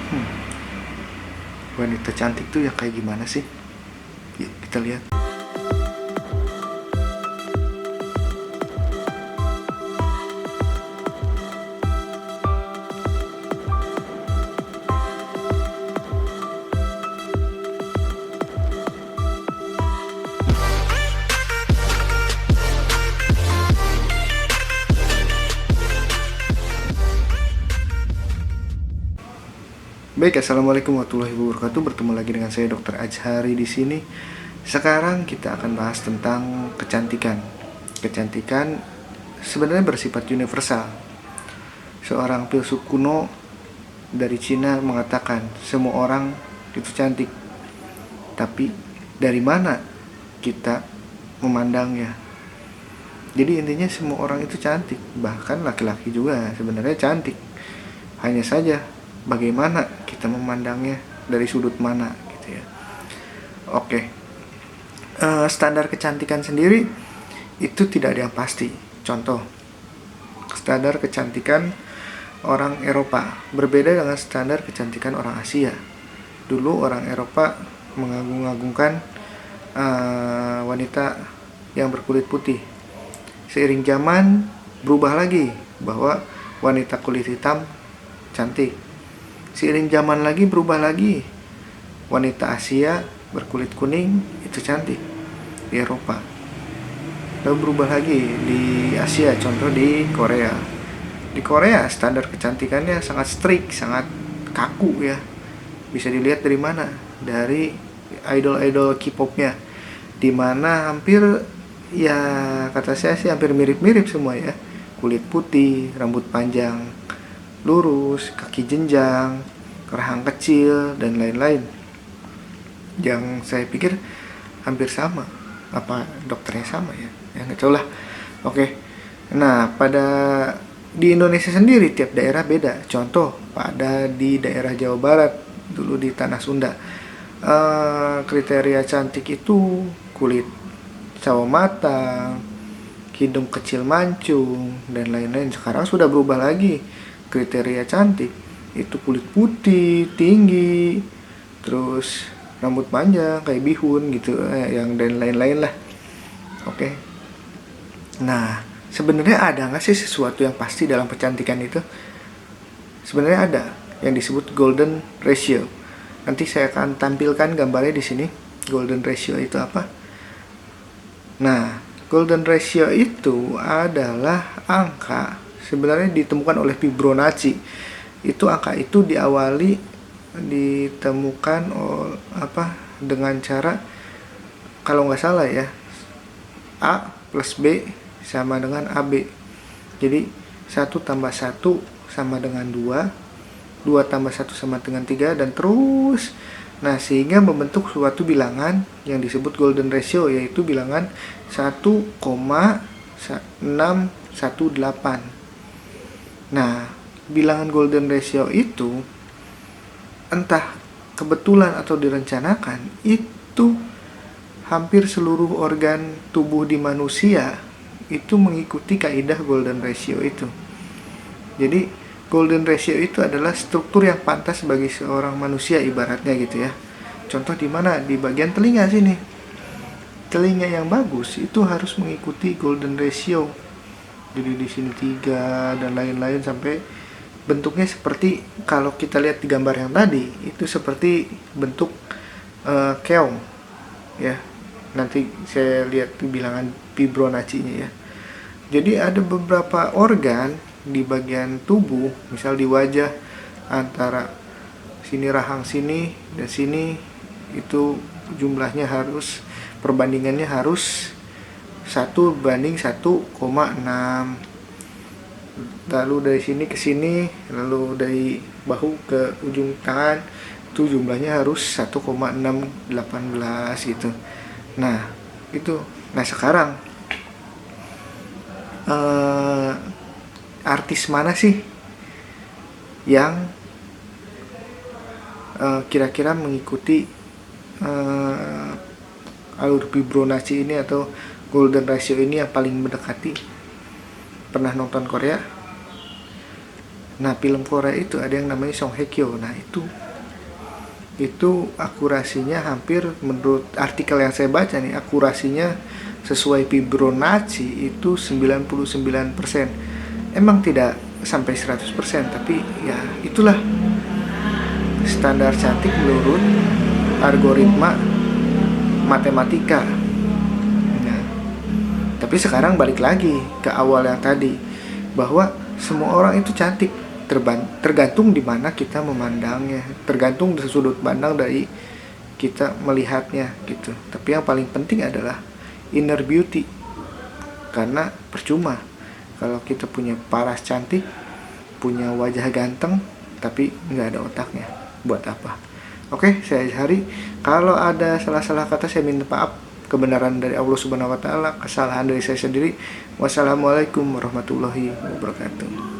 Hmm, wanita cantik tuh yang kayak gimana sih? Yuk kita lihat. Baik, assalamualaikum warahmatullahi wabarakatuh. Bertemu lagi dengan saya Dr. Ajhari di sini. Sekarang kita akan bahas tentang kecantikan. Kecantikan sebenarnya bersifat universal. Seorang filsuf kuno dari Cina mengatakan semua orang itu cantik. Tapi dari mana kita memandangnya? Jadi intinya semua orang itu cantik, bahkan laki-laki juga sebenarnya cantik. Hanya saja bagaimana kita memandangnya, dari sudut mana gitu ya. Oke. Standar kecantikan sendiri itu tidak ada yang pasti. Contoh, standar kecantikan orang Eropa berbeda dengan standar kecantikan orang Asia. Dulu orang Eropa mengagung-agungkan wanita yang berkulit putih. Seiring zaman berubah lagi bahwa wanita kulit hitam cantik. Seiring zaman lagi berubah lagi, wanita Asia berkulit kuning itu cantik di Eropa. Lalu berubah lagi di Asia, contoh di Korea. Di Korea standar kecantikannya sangat strict, sangat kaku ya. Bisa dilihat dari mana? Dari idol-idol K-popnya, dimana hampir ya kata saya sih hampir mirip-mirip semua ya. Kulit putih, rambut panjang lurus, kaki jenjang, kerahang kecil, dan lain-lain. Yang saya pikir hampir sama. Apa dokternya sama ya? Ya nggak tahu lah. Oke. Nah, di Indonesia sendiri tiap daerah beda. Contoh, pada di daerah Jawa Barat, dulu di Tanah Sunda, kriteria cantik itu kulit sawo matang, hidung kecil mancung, dan lain-lain. Sekarang sudah berubah lagi. Kriteria cantik itu kulit putih, tinggi, terus rambut panjang kayak bihun gitu, yang dan lain-lain lah. Oke. Nah, sebenarnya ada nggak sih sesuatu yang pasti dalam kecantikan itu? Sebenarnya ada yang disebut golden ratio. Nanti saya akan tampilkan gambarnya di sini. Golden ratio itu apa? Nah, golden ratio itu adalah angka sebenarnya ditemukan oleh Fibonacci. Itu angka itu ditemukan dengan cara, kalau nggak salah ya, A plus B sama dengan AB. Jadi 1 tambah 1 sama dengan 2, 2 tambah 1 sama dengan 3, dan terus. Nah, sehingga membentuk suatu bilangan yang disebut golden ratio, yaitu bilangan 1,618. Nah, bilangan golden ratio itu entah kebetulan atau direncanakan, itu hampir seluruh organ tubuh di manusia itu mengikuti kaidah golden ratio itu. Jadi golden ratio itu adalah struktur yang pantas bagi seorang manusia ibaratnya gitu ya. Contoh di mana? Di bagian telinga sini. Telinga yang bagus itu harus mengikuti golden ratio. Jadi di sini 3 dan lain-lain sampai bentuknya seperti, kalau kita lihat di gambar yang tadi itu seperti bentuk keong ya. Nanti saya lihat bilangan Fibonacci-nya ya. Jadi ada beberapa organ di bagian tubuh, misal di wajah, antara sini rahang sini dan sini, itu jumlahnya harus, perbandingannya harus 1:1,6. Lalu dari sini ke sini, lalu dari bahu ke ujung tangan, itu jumlahnya harus 1,618 gitu. Nah, itu. Nah, sekarang artis mana sih yang kira-kira mengikuti alur Fibonacci ini atau golden ratio ini yang paling mendekati? Pernah nonton Korea? Nah, film Korea itu ada yang namanya Song Hye Kyo. Nah, itu akurasinya hampir, menurut artikel yang saya baca nih, akurasinya sesuai Fibonacci itu 99%. Emang tidak sampai 100%, tapi ya itulah standar cantik menurut algoritma matematika. Nah, tapi sekarang balik lagi ke awal yang tadi, bahwa semua orang itu cantik, tergantung di mana kita memandangnya, tergantung dari sudut pandang dari kita melihatnya gitu. Tapi yang paling penting adalah inner beauty, karena percuma kalau kita punya paras cantik, punya wajah ganteng, tapi nggak ada otaknya, buat apa? Oke, saya Hari. Kalau ada salah-salah kata saya minta maaf. Kebenaran dari Allah Subhanahu wa taala, kesalahan dari saya sendiri. Wassalamualaikum warahmatullahi wabarakatuh.